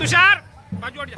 तुषार बाजू हट जा।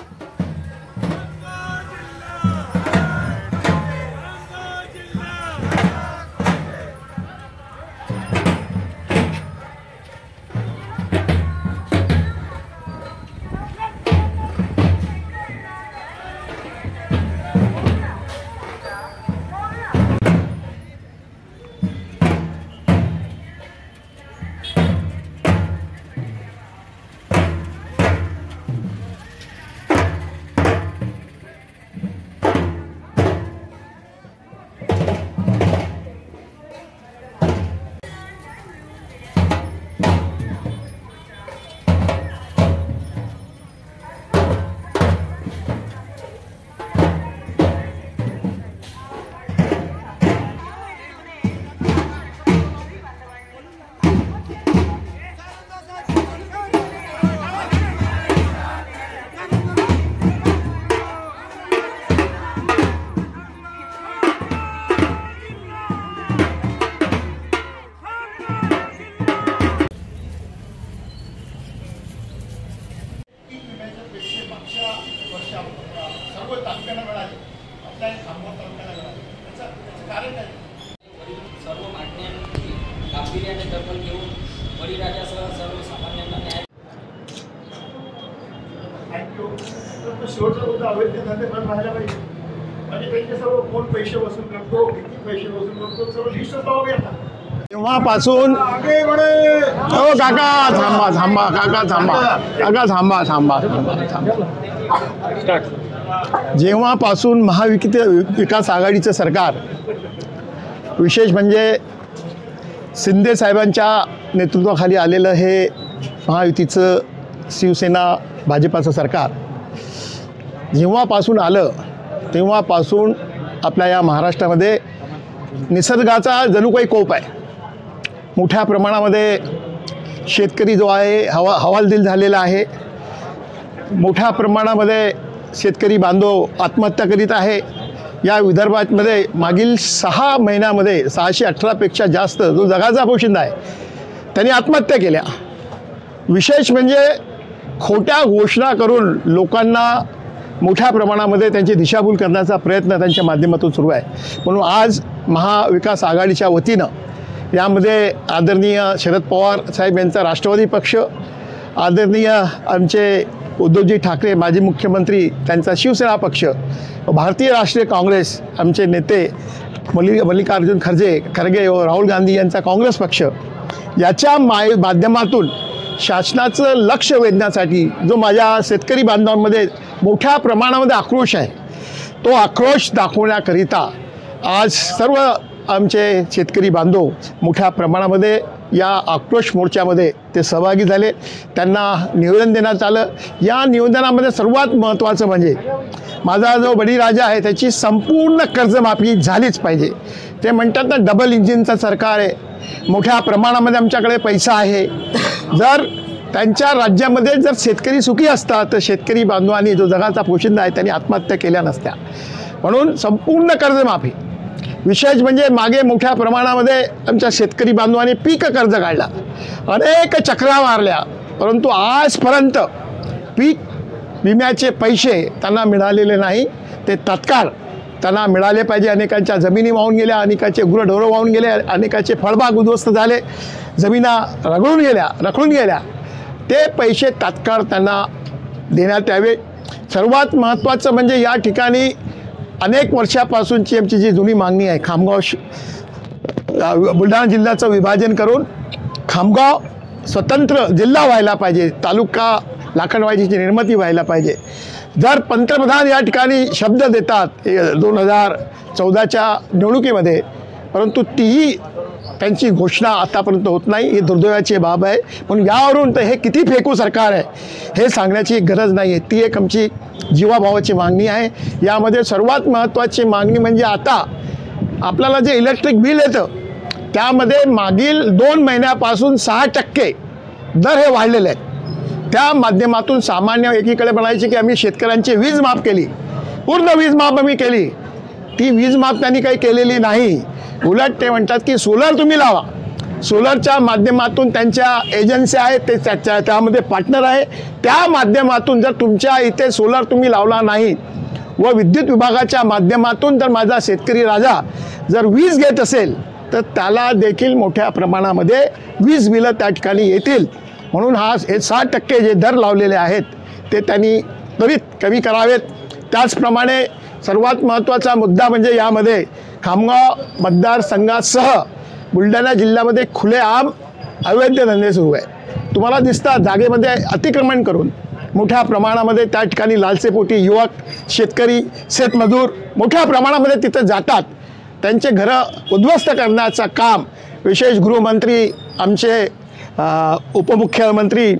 सर्व मागण्यांची गांभीर्याने दखल घेऊन बळीराजासह सर्वसामान्यांना न्याय शेवटचा मुद्दा अवैध धंदे बंद व्हायला पाहिजे आणि त्यांचे सर्व कोण पैसे वसूल करतो, किती पैसे वसूल करतो, सर्व लिस्ट लावावी आता। तेव्हापासून हो काका थांबा थांबा काका थांबा काका थांबा थांबा थांबा जेव्हापासून महाविकास आघाडीचं सरकार, विशेष म्हणजे शिंदे साहेबांच्या नेतृत्वाखाली आलेलं हे महायुतीचं शिवसेना भाजपाचं सरकार जेव्हापासून आलं तेव्हापासून आपल्या या महाराष्ट्रामध्ये निसर्गाचा जणू काही कोप आहे। मोठ्या प्रमाणामध्ये शेतकरी जो आहे हवालदिल झालेला आहे। मोठ्या प्रमाणामध्ये शेतकरी बांधव आत्महत्या करीत आहे। या विदर्भामध्ये मागील 6 महिन्यामध्ये 618पेक्षा जास्त जो जगाचा पोशिंदा आहे त्यांनी आत्महत्या केल्या। विशेष म्हणजे खोट्या घोषणा करून लोकांना मोठ्या प्रमाणामध्ये त्यांची दिशाभूल करण्याचा प्रयत्न त्यांच्या माध्यमातून सुरू आहे। म्हणून आज महाविकास आघाडीच्या वतीनं यामध्ये आदरणीय शरद पवार साहेब यांचा राष्ट्रवादी पक्ष, आदरणीय आमचे उद्धवजी ठाकरे माजी मुख्यमंत्री त्यांचा शिवसेना पक्ष, भारतीय राष्ट्रीय काँग्रेस आमचे नेते मल्लिकार्जुन खरगे व राहुल गांधी यांचा काँग्रेस पक्ष याच्या माध्यमातून शासनाचं लक्ष वेधण्यासाठी जो माझ्या शेतकरी बांधवांमध्ये मोठ्या प्रमाणामध्ये आक्रोश आहे, तो आक्रोश दाखवण्याकरिता आज सर्व आमचे शेतकरी बांधव मोठ्या प्रमाणामध्ये या आक्रोश मोर्चामध्ये ते सहभागी झाले। त्यांना निवेदन देण्यात आलं। या निवेदनामध्ये सर्वात महत्त्वाचं म्हणजे माझा जो बळीराजा आहे त्याची संपूर्ण कर्जमाफी झालीच पाहिजे। ते म्हणतात ना, डबल इंजिनचं सरकार आहे, मोठ्या प्रमाणामध्ये आमच्याकडे पैसा आहे। जर त्यांच्या राज्यामध्ये जर शेतकरी सुखी असता तर शेतकरी बांधवांनी जो जगाचा पोशिंदा आहे त्यांनी आत्महत्या केल्या नसत्या। म्हणून संपूर्ण कर्जमाफी, विशेष म्हणजे मागे मोठ्या प्रमाणामध्ये आमच्या शेतकरी बांधवांनी पीक कर्ज काढला, अनेक चक्रा मारल्या, परंतु आजपर्यंत पीक विम्याचे पैसे त्यांना मिळालेले नाही। ते तात्काळ त्यांना मिळाले पाहिजे। अनेकांच्या जमिनी वाहून गेल्या, अनेकाचे गुरढोरं वाहून गेले, अनेकाचे फळबाग उद्ध्वस्त झाले, जमिना रखडून गेल्या। ते पैसे तात्काळ त्यांना देण्यात यावे। सर्वात महत्त्वाचं म्हणजे या ठिकाणी अनेक वर्षापासूनची आमची जी जुनी मागणी आहे, खामगाव बुलढाणा जिल्ह्याचं विभाजन करून खामगाव स्वतंत्र जिल्हा व्हायला पाहिजे, तालुका लाखनवाडीची निर्मिती व्हायला पाहिजे। जर पंतप्रधान या ठिकाणी शब्द देतात 2014च्या निवडणुकीमध्ये, परंतु तीही त्यांची घोषणा आतापर्यंत होत नाही, ही दुर्दैवाची बाब आहे। म्हणून यावरून तर हे किती फेकू सरकार आहे हे सांगण्याची गरज नाही आहे। ती एक आमची जीवाभावाची मागणी आहे। यामध्ये सर्वात महत्त्वाची मागणी म्हणजे आता आपल्याला जे इलेक्ट्रिक बिल येतं त्यामध्ये मागील 2 महिन्यापासून 6% दर हे वाढलेले आहेत। त्या माध्यमातून सामान्य एकीकडे म्हणायचे की आम्ही शेतकऱ्यांची वीज माफ केली, पूर्ण वीज माफ आम्ही केली, ती वीज माफ त्यांनी काही केलेली नाही। उलट ते म्हणतात की सोलर तुम्ही लावा, सोलरच्या माध्यमातून त्यांच्या एजन्सी आहेत ते त्यामध्ये पार्टनर आहे, त्या माध्यमातून जर तुमच्या इथे सोलर तुम्ही लावला नाही व विद्युत विभागाच्या माध्यमातून जर माझा शेतकरी राजा जर वीज घेत असेल तर त्याला देखील मोठ्या प्रमाणामध्ये वीज बिलं त्या ठिकाणी येतील. म्हणून हे 60% जे दर लावलेले आहेत ते त्यांनी त्वरित कमी करावेत. त्याचप्रमाणे सर्वात महत्त्वाचा मुद्दा म्हणजे यामध्ये खामगाव मतदारसंघासह बुलढाणा जिल्ह्यामध्ये खुलेआम अवैध धंदे सुरू आहे. तुम्हाला दिसतात जागेमध्ये अतिक्रमण करून मोठ्या प्रमाणामध्ये त्या ठिकाणी लालसेपोटी युवक, शेतकरी, शेतमजूर मोठ्या प्रमाणामध्ये तिथं जातात. त्यांचे घरं उद्ध्वस्त करण्याचं काम विशेष गृहमंत्री आमचे उपमुख्यमंत्री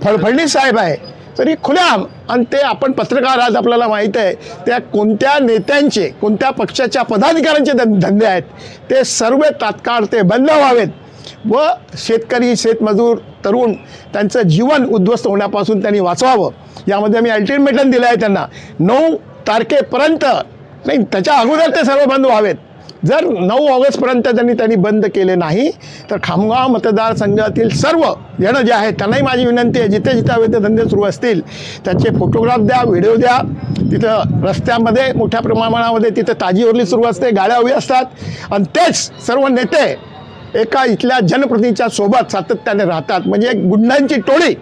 फडणवीस साहेब आहे तरी खुलेआम. आणि ते आपण पत्रकार आज आपल्याला माहीत आहे त्या कोणत्या नेत्यांचे कोणत्या पक्षाच्या पदाधिकाऱ्यांचे धंदे आहेत ते सर्व तात्काळ ते बंद व्हावेत व शेतकरी, शेतमजूर, तरुण त्यांचं जीवन उद्ध्वस्त होण्यापासून त्यांनी वाचवावं. यामध्ये मी अल्टिमेटम दिलं आहे त्यांना 9 तारखेपर्यंत, नाही त्याच्या अगोदर ते सर्व बंद व्हावेत. जर 9 ऑगस्टपर्यंत त्यांनी बंद केले नाही तर खामगाव मतदारसंघातील सर्व जण जे आहेत त्यांनाही माझी विनंती आहे, जिथे जिथे अवैध धंदे सुरू असतील त्याचे फोटोग्राफ द्या, व्हिडिओ द्या. तिथं रस्त्यामध्ये मोठ्या प्रमाणामध्ये तिथं ताजी ओरली सुरू असते, गाड्या उभी असतात आणि तेच सर्व नेते एका इथल्या जनप्रतिनिधीच्या सोबत सातत्याने राहतात. म्हणजे एक गुंडांची टोळी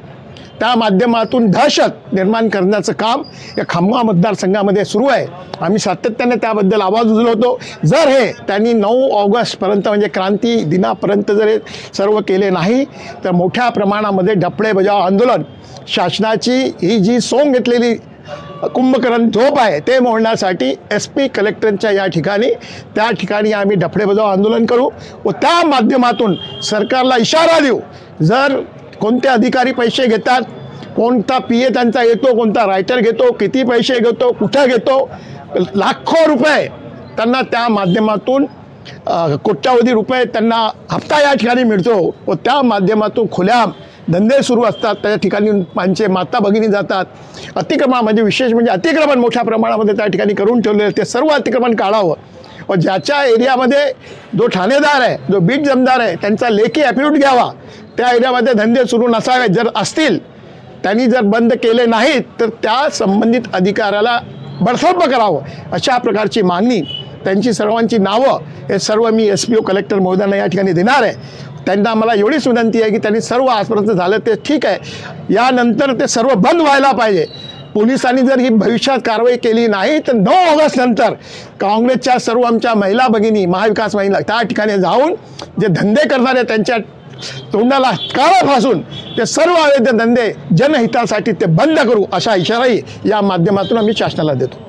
त्या माध्यमातून दहशत निर्माण करण्याचं काम या खामगाव मतदारसंघामध्ये सुरू आहे. आम्ही सातत्याने त्याबद्दल आवाज उचलवतो. जर हे त्यांनी 9 ऑगस्टपर्यंत म्हणजे क्रांती दिनापर्यंत जर हे सर्व केले नाही तर मोठ्या प्रमाणामध्ये डफळे बजाव आंदोलन, शासनाची ही जी सोंग घेतलेली कुंभकर्ण झोप आहे ते मोडण्यासाठी SP कलेक्टरच्या त्या ठिकाणी आम्ही डफळे बजाव आंदोलन करू व त्या माध्यमातून सरकारला इशारा देऊ. जर कोणते अधिकारी पैसे घेतात, कोणता PA त्यांचा येतो, कोणता रायटर घेतो, किती पैसे घेतो, कुठं घेतो, लाखो रुपये त्यांना त्या माध्यमातून कोट्यावधी रुपये त्यांना हप्ता या ठिकाणी मिळतो व त्या माध्यमातून खुलेआम धंदे सुरू असतात. त्या ठिकाणी त्यांचे माता भगिनी जातात. अतिक्रमण म्हणजे विशेष म्हणजे अतिक्रमण मोठ्या प्रमाणामध्ये त्या ठिकाणी करून ठेवलेलं ते सर्व अतिक्रमण काढावं व ज्याच्या एरियामध्ये जो ठाणेदार आहे, जो बीट जमदार आहे त्यांचा लेखी ॲफिडेविट घ्यावा. त्या एरियामध्ये धंदे सुरू नसावेत. जर असतील त्यांनी जर बंद केले नाहीत तर त्या संबंधित अधिकाऱ्याला बडतर्फ करावं. अशा प्रकारची मागणी त्यांची सर्वांची नावं हे सर्व मी SPO कलेक्टर महोदयांना या ठिकाणी देणार आहे. त्यांना मला एवढीच विनंती आहे की त्यांनी सर्व आजपर्यंत झालं ते ठीक आहे, यानंतर ते सर्व बंद व्हायला पाहिजे. पोलिसांनी जर ही भविष्यात कारवाई केली नाही तर 9 ऑगस्ट नंतर काँग्रेसच्या सर्व आमच्या महिला भगिनी, महाविकास महिला त्या ठिकाणी जाऊन जे धंदे करणारे त्यांच्या तोंडाला काळा फासून ते सर्व अवैध धंदे जनहितासाठी ते बंद करू असा इशाराही या माध्यमातून आम्ही शासनाला देतो.